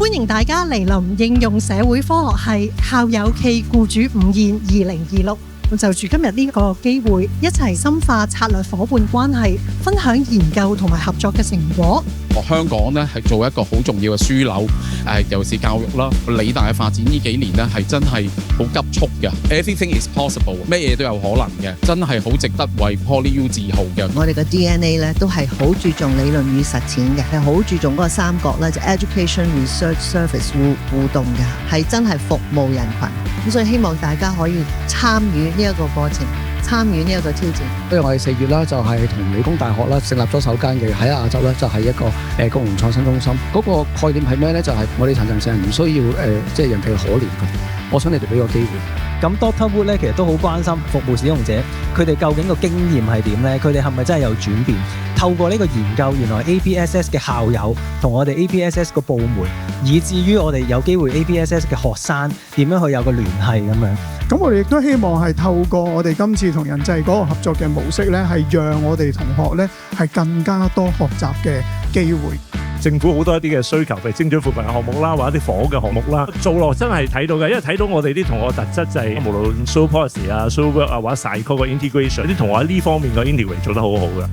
歡迎大家嚟臨應用社會科學系校友暨僱主午宴2026。就住今日呢個機會，一齊深化策略夥伴關係，分享研究同埋合作嘅成果。香港咧係做一個好重要嘅樞紐，尤其是教育啦。理大嘅發展呢幾年咧係真係好急速嘅 ，everything is possible， 咩嘢都有可能嘅，真係好值得為 PolyU 自豪嘅。我哋嘅 DNA 咧都係好注重理論與實踐嘅，係好注重嗰個三角咧，就 education、research、service 互動嘅，係真係服務人群。咁所以希望大家可以參與呢一個過程。參與呢一個挑戰。因為我哋4月啦，就係同理工大學啦成立咗首間嘅喺亞洲咧，就係一個公共創新中心。嗰個概念係咩咧？就係我哋殘疾人唔需要即係人哋可憐佢。我想你哋俾個機會。咁 Dr. Wood 咧，其實都好關心服務使用者，佢哋究竟個經驗係點咧？佢哋係咪真係有轉變？透過呢個研究，原來 APSS 嘅校友同我哋 APSS 個部門，以至於我哋有機會 APSS 嘅學生點樣去有個聯繫咁樣。咁我哋亦都希望係透過我哋今次同人際嗰個合作嘅模式咧，係讓我哋同學咧係更加多學習嘅機會。政府好多一啲嘅需求，譬如精準扶貧嘅項目啦，或者啲房屋嘅項目啦，做落真係睇到嘅，因為睇到我哋啲同學特質就係無論 social policy 啊、social work 啊或者 psycho 個 integration，啲同學喺呢方面個 integrate 做得好好嘅。